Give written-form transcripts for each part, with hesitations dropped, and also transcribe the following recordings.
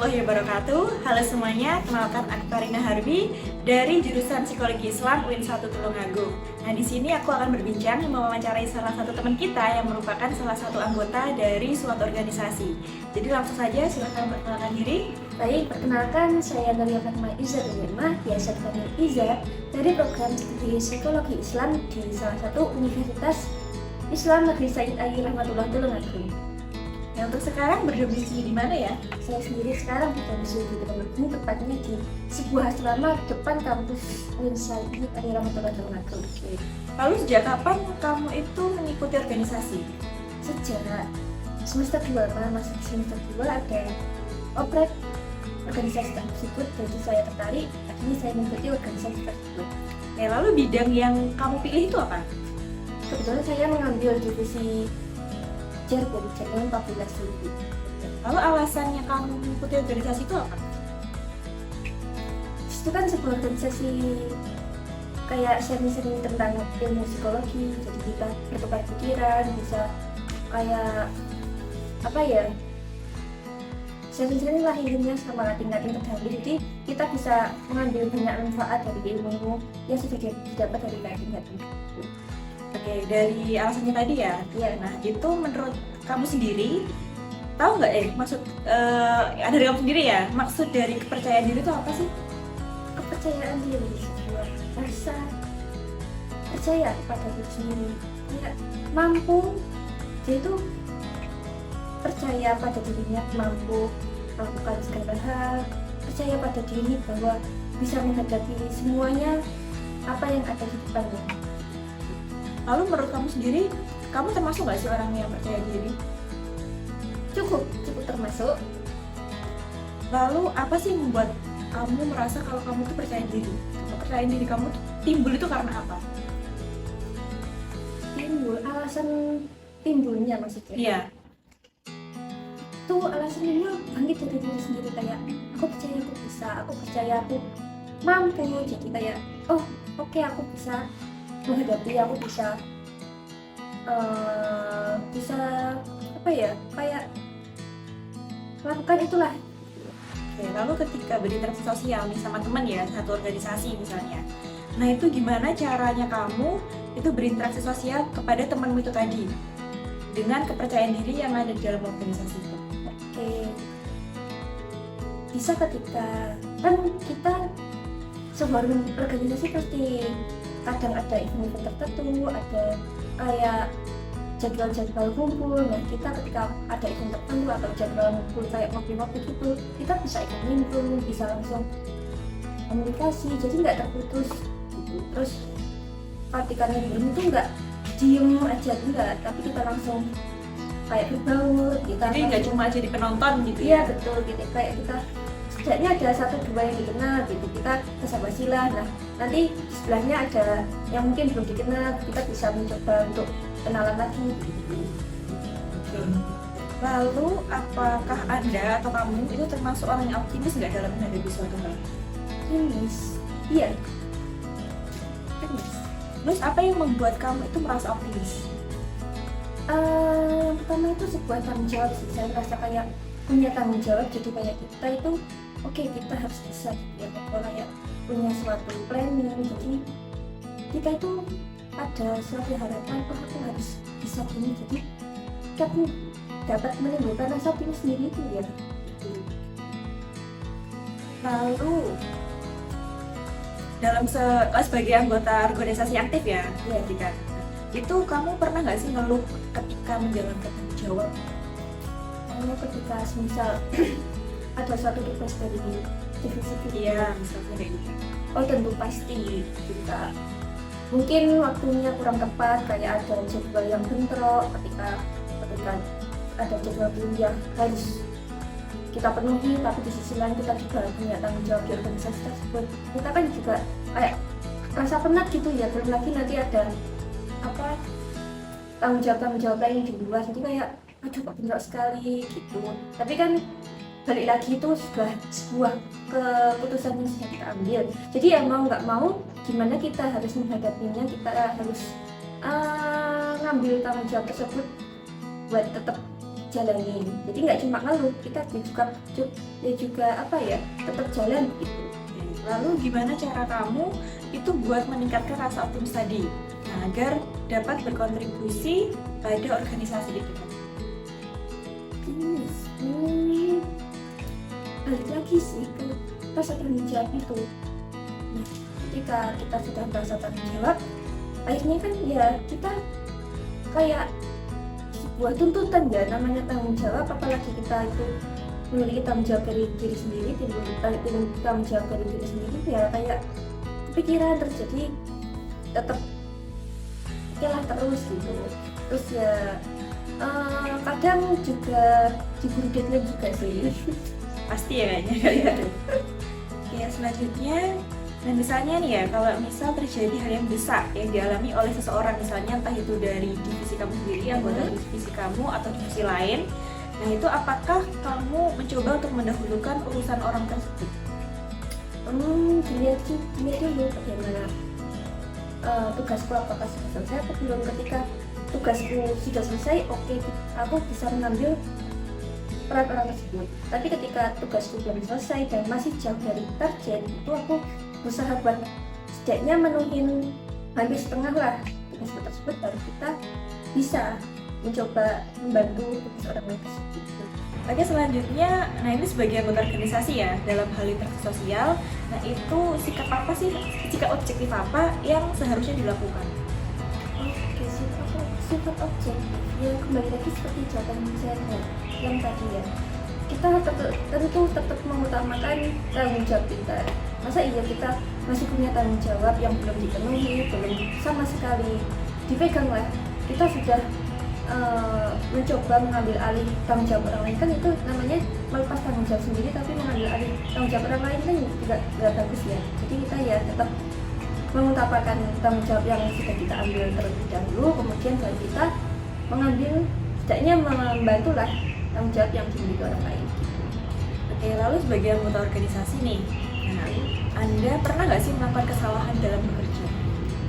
warahmatullahi wabarakatuh. Halo semuanya, kenalkan aku Karina Harbi dari jurusan Psikologi Islam UIN 1 Tulungagung. Nah, di sini aku akan berbincang mewawancarai salah satu teman kita yang merupakan salah satu anggota dari suatu organisasi. Jadi langsung saja silakan perkenalkan diri. Baik, perkenalkan saya Nuria Fatma Iza Dulirma, biasa dipanggil Iza, dari program studi Psikologi Islam di salah satu Universitas Islam Negeri Said Ayi Rahmatullah Tulungagung. Nah, untuk sekarang berdomisili di mana ya? Saya sendiri sekarang berdomisili di Tulungagung, tepatnya di sebuah asrama depan kampus UIN Said Ayi Rahmatullah Tulungagung. Lalu sejak kapan kamu itu mengikuti organisasi? Sejak semester 2, masih di semester 2 ada oprek organisasi tersebut, jadi saya tertarik, akhirnya saya mengikuti organisasi tersebut. Lalu bidang yang kamu pilih itu apa? Kebetulan saya mengambil divisi jaringan populasi. Lalu alasannya kamu mengikuti organisasi itu apa? Itu kan sebuah organisasi kayak sharing-sharing tentang ilmu psikologi, jadi kita bertukar pikiran, bisa kayak apa ya, sharing-sharing lah ilmunya sama tingkatin terdamping, jadi kita bisa mengambil banyak manfaat dari ilmu yang sudah didapat dari tingkatin. Oke, dari alasannya tadi ya. Iya. Nah, itu menurut kamu sendiri tahu nggak maksud dari kamu sendiri ya, maksud dari kepercayaan diri itu apa sih? Kepercayaan diri, sebuah rasa percaya pada diri sendiri, ya, mampu, dia itu percaya pada dirinya mampu melakukan segala hal, percaya pada diri bahwa bisa menghadapi semuanya apa yang ada di depannya. Lalu menurut kamu sendiri, kamu termasuk nggak sih orang yang percaya diri? Cukup termasuk. Lalu apa sih yang membuat kamu merasa kalau kamu tuh percaya diri? Kepercayaan diri kamu tuh timbul itu karena apa? Alasan timbulnya maksudnya? Iya. Itu alasannya bangkit dari diri sendiri, kayak aku percaya aku bisa, aku percaya aku mampu, jadi kayak oke, aku bisa menghadapi, aku bisa apa ya, kayak melakukan itulah. Oke, lalu ketika berinteraksi sosial nih sama teman ya, satu organisasi misalnya, nah itu gimana caranya kamu itu berinteraksi sosial kepada temanmu itu tadi dengan kepercayaan diri yang ada di dalam organisasi itu? Oke, bisa ketika kan kita sebuah organisasi pasti kadang ada event tertentu, ada kayak jadwal kumpul. Nah, kita ketika ada event tertentu atau jadwal kumpul kayak ngopi-ngopi gitu, kita bisa ikut nimbrung, bisa langsung komunikasi, jadi nggak terputus gitu. Terus ketika nimbrung itu nggak diem aja, enggak, tapi kita langsung kayak berbaur, kita Jadi nggak cuma jadi penonton gitu ya. ya? Betul, gitu, kayak kita setidaknya ada 1-2 yang dikenal gitu, kita basa-basi lah. Nah, nanti sebelahnya ada yang mungkin belum dikenal, kita bisa mencoba untuk kenalan lagi gitu. Lalu apakah Anda atau kamu itu termasuk orang yang optimis nggak dalam menghadapi suatu hal? Optimis, iya, optimis. Terus apa yang membuat kamu itu merasa optimis? Yang pertama itu sebuah tanggung jawab sih, saya merasa kayak punya tanggung jawab, jadi kayak kita itu kita harus bisa gitu ya, kalau kayak punya suatu planning, jadi kita itu ada suatu harapan, aku harus bisa gini, jadi kita dapat menimbulkan rasa optimis sendiri itu ya gitu. Lalu dalam sebagai anggota organisasi aktif ya, kan? Itu kamu pernah nggak sih ngeluh ketika menjalankan tanggung jawab? Ketika misal ada suatu tugas dari divisi Iya, misalnya kayak gitu. tentu pasti kita mungkin waktunya kurang tepat, kayak ada jadwal yang bentrok, ketika ada jadwal kuliah harus kita penuhi, tapi di sisi lain kita juga punya tanggung jawab di organisasi tersebut. Kita kan juga kayak rasa penat gitu ya, belum lagi nanti ada tanggung jawab lain di luar, jadi kayak aduh kok bentrok sekali gitu. Tapi kan balik lagi itu sudah sebuah keputusan yang sudah kita ambil, jadi ya mau nggak mau gimana kita harus menghadapinya, kita harus ngambil tanggung jawab tersebut buat tetap jalanin. Jadi nggak cuma ngeluh, kita juga apa ya, tetap jalan gitu. Lalu gimana cara kamu itu buat meningkatkan rasa optimis tadi, nah, agar dapat berkontribusi pada organisasi itu? Optimis, balik lagi sih ke rasa tanggung jawab itu. Nah, ketika kita sudah merasa tanggung jawab, akhirnya kan ya kita kayak sebuah tuntutan ya, namanya tanggung jawab, apalagi kita itu memiliki tanggung jawab dari diri sendiri, tanggung jawab dari diri sendiri ya kayak kepikiran terjadi tetap okelah terus gitu. Terus ya kadang juga diburu deadline juga sih. Pasti ya kayaknya. Ya selanjutnya, nah misalnya nih ya, kalau misal terjadi hal yang besar yang dialami oleh seseorang, misalnya entah itu dari divisi kamu sendiri, anggota divisi kamu atau divisi lain, nah itu apakah kamu mencoba untuk mendahulukan urusan orang tersebut? Dilihat dulu bagaimana tugasku apakah sudah selesai atau belum. Ketika tugasku sudah selesai, oke, aku bisa mengambil peran orang tersebut. Tapi ketika tugasku belum selesai dan masih jauh dari target, itu aku berusaha buat setidaknya menuhin hampir setengah lah tugas tersebut, baru kita bisa mencoba membantu tugas orang lain tersebut. Oke, selanjutnya, nah ini sebagai anggota organisasi ya, dalam hal interaksi sosial, nah itu sikap objektif apa yang seharusnya dilakukan? Oke, sifat objektif ya kembali lagi seperti jawaban saya yang tadi ya, kita tentu tetap mengutamakan tanggung jawab kita. Masa iya kita masih punya tanggung jawab yang belum dipenuhi, belum sama sekali dipegang lah, kita sudah mencoba mengambil alih tanggung jawab orang lain, kan itu namanya melepas tanggung jawab sendiri tapi mengambil alih tanggung jawab orang lain kan juga nggak bagus ya. Jadi kita ya tetap mengutamakan tanggung jawab yang sudah kita ambil terlebih dahulu, kemudian baru kita mengambil, setidaknya membantulah tanggung jawab yang dimiliki orang lain. Oke, lalu sebagai anggota organisasi nih, nah, Anda pernah nggak sih melakukan kesalahan dalam bekerja?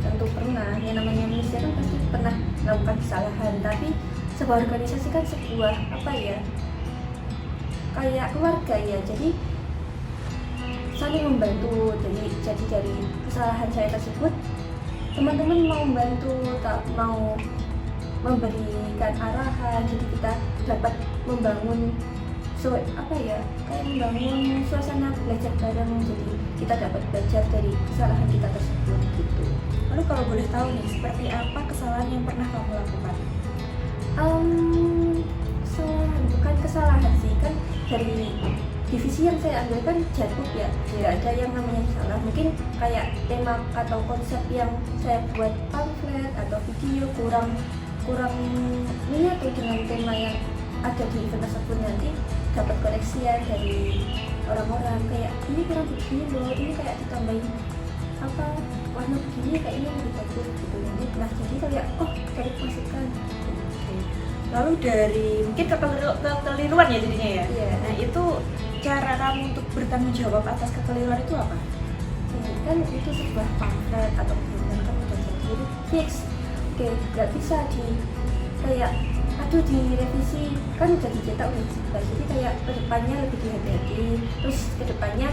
Tentu pernah, yang namanya manusia kan pasti pernah melakukan kesalahan, tapi sebuah organisasi kan sebuah apa ya, kayak keluarga ya, jadi saling membantu. Jadi dari kesalahan saya tersebut, teman-teman mau membantu, tak mau memberikan arahan, jadi kita dapat membangun kayak membangun suasana belajar bareng, jadi kita dapat belajar dari kesalahan kita tersebut gitu. Lalu kalau boleh tahu nih, seperti apa kesalahan yang pernah kamu lakukan? Kesalahan, bukan kesalahan sih, kan dari divisi yang saya ambil kan jatuh ya, tidak ada yang namanya salah. Mungkin kayak tema atau konsep yang saya buat pamflet atau video kurang menyatu dengan tema yang ada di event tersebut, nanti dapat koreksian dari orang-orang kayak ini kurang begini loh, ini kayak ditambahin apa warna begini, kayak ini lebih bagus gitu. Nah jadi kayak dari masukan. Lalu dari mungkin kekeliruan ya jadinya ya? Iya. Nah itu cara kamu untuk bertanggung jawab atas kekeliruan itu apa? Kan itu sebuah pamflet atau dokumen kan udah jadi fix. Oke, nggak bisa kayak direvisi, kan udah dicetak udah disebar, jadi kayak kedepannya lebih dihati-hati. Terus kedepannya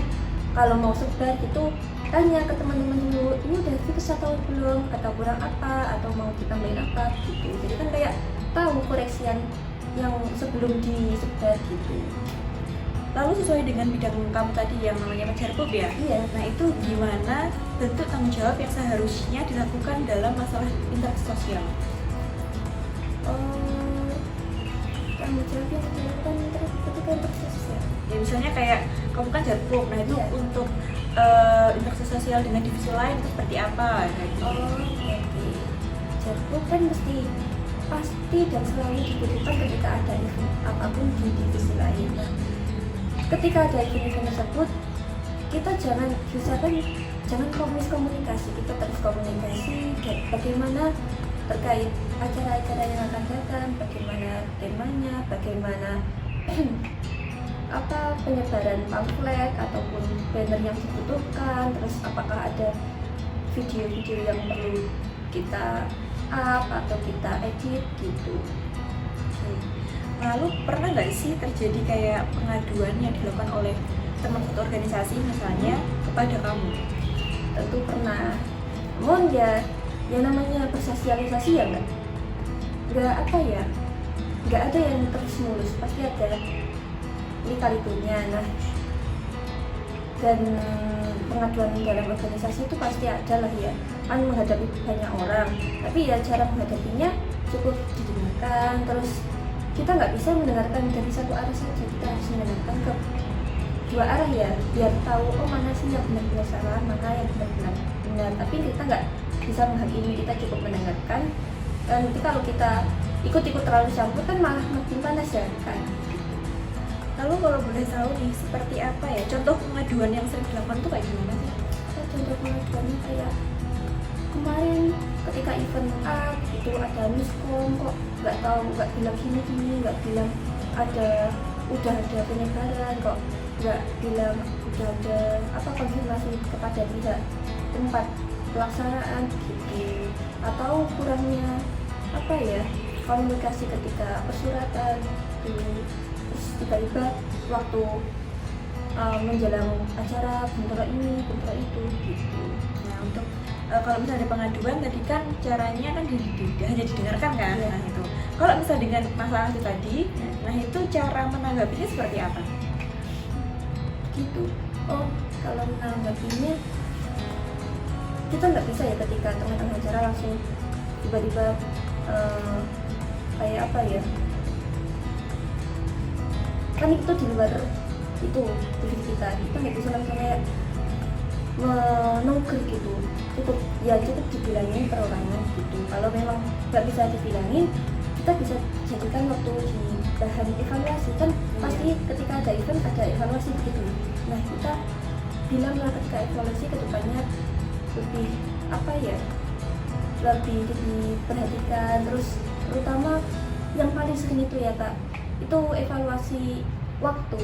kalau mau sebar gitu tanya ke teman-teman dulu, ini udah fix atau belum, atau kurang apa, atau mau ditambahin apa gitu. Jadi kan kayak tahu koreksian yang sebelum disebar gitu. Lalu sesuai dengan bidang kamu tadi yang namanya pencerpub ya? Iya. Nah itu gimana bentuk tanggung jawab yang seharusnya dilakukan dalam masalah interaksi sosial? Tanggung jawab yang dilakukan ketika interaksi sosial. Ya misalnya kayak kamu kan cerpub, nah itu Iya. untuk interaksi sosial dengan divisi lain itu seperti apa? Kayak gitu. Oke. Cerpub kan pasti dan selalu dibutuhkan ketika ada event apapun di divisi lain. Ketika ada event tersebut, kita jangan komunikasi, kita terus komunikasi bagaimana terkait acara-acara yang akan datang, bagaimana temanya, bagaimana penyebaran pamflet ataupun banner yang dibutuhkan, terus apakah ada video-video yang perlu kita up atau kita edit gitu. Lalu pernah nggak sih terjadi kayak pengaduan yang dilakukan oleh teman satu organisasi misalnya kepada kamu? Tentu pernah. Namun ya yang namanya bersosialisasi ya nggak apa ya, nggak ada yang terus mulus, pasti ada lika-likunya. Nah, dan pengaduan dalam organisasi itu pasti ada lah ya, kan menghadapi banyak orang, tapi ya cara menghadapinya cukup didengarkan. Terus kita nggak bisa mendengarkan dari satu arah saja, kita harus mendengarkan ke dua arah ya, biar tahu oh mana sih yang benar-benar salah, mana yang benar-benar benar. Tapi kita nggak bisa menghakimi, kita cukup mendengarkan. Dan nanti kalau kita ikut-ikut terlalu campur kan malah makin panas ya kan. Lalu kalau boleh tahu nih, seperti apa ya contoh pengaduan yang sering dilakukan tuh kayak gimana sih? Contoh pengaduannya kayak kemarin ketika event A itu ada miskom, kok nggak tahu, nggak bilang gini, nggak bilang udah ada penyebaran, kok nggak bilang udah ada konfirmasi kepada pihak tempat pelaksanaan gitu, atau kurangnya komunikasi ketika persuratan gitu. Terus tiba-tiba waktu menjelang acara bentrok ini bentrok itu gitu. Nah untuk kalau misalnya ada pengaduan tadi kan caranya kan hanya didengarkan kan? Ya. Nah itu kalau misalnya dengan masalah itu tadi, nah itu cara menanggapinya seperti apa? Gitu. Oh, kalau menanggapinya kita nggak bisa ya ketika tengah-tengah acara langsung tiba-tiba kayak apa ya, kan itu di luar itu diri kita nggak bisa langsung kayak menongkrik gitu. Cukup dibilangin perorangan gitu. Kalau memang nggak bisa dibilangin, kita bisa jadikan waktu di bahan evaluasi kan. Pasti ketika ada event ada evaluasi begitu. Nah kita bilanglah ketika evaluasi kedepannya lebih diperhatikan. Terus terutama yang paling sering itu ya Kak, itu evaluasi waktu.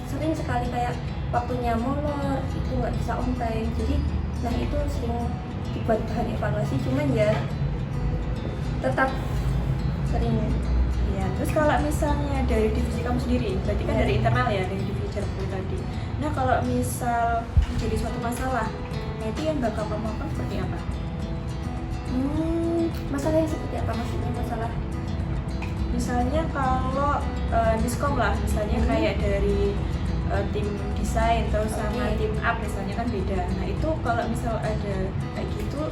Sering sekali kayak waktunya molor, itu nggak bisa on time. Jadi nah itu sering dibuat bahan evaluasi, cuman ya tetap sering. Ya, terus kalau misalnya dari divisi kamu sendiri, berarti kan dari internal ya, dari divisi Cerpu tadi. Nah kalau misal menjadi suatu masalah, nah itu yang bakal kamu lakukan seperti apa? Masalahnya seperti apa maksudnya? Masalah misalnya kalau miskom lah, misalnya kayak dari tim desain terus sama tim up misalnya kan beda. Nah itu kalau misal ada kayak gitu,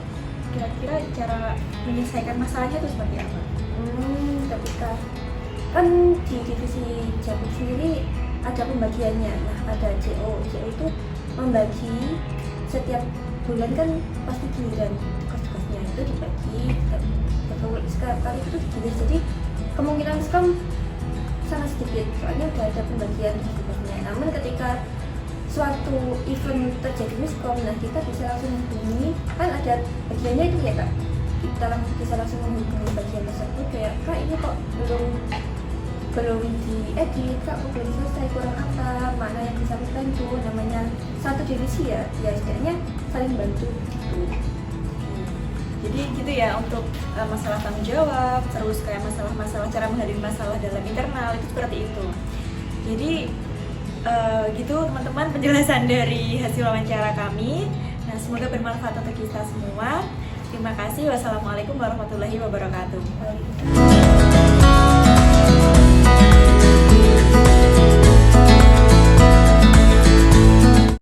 kira-kira cara menyelesaikan masalahnya itu seperti apa? Ketika kan di divisi Cerpu sendiri ada pembagiannya. Nah ada CO itu membagi setiap bulan kan pasti giliran tugas-tugasnya itu dibagi sekali itu digilir. Jadi kemungkinan skam sangat sedikit soalnya udah ada pembagian tugas-tugasnya. Namun ketika suatu event terjadi miskom, nah kita bisa langsung menghubungi, kan ada bagiannya itu ya Kak, kita bisa langsung menghubungi bagian tersebut kayak Kak ini kok belum diedit, Kak kok belum selesai, kurang apa, mana yang bisa dibantu. Namanya satu divisi ya istilahnya saling bantu gitu. Jadi gitu ya untuk masalah tanggung jawab, terus kayak masalah cara menghadapi masalah dalam internal itu seperti itu. Jadi gitu teman-teman penjelasan dari hasil wawancara kami. Nah semoga bermanfaat untuk kita semua. Terima kasih. Wassalamualaikum warahmatullahi wabarakatuh.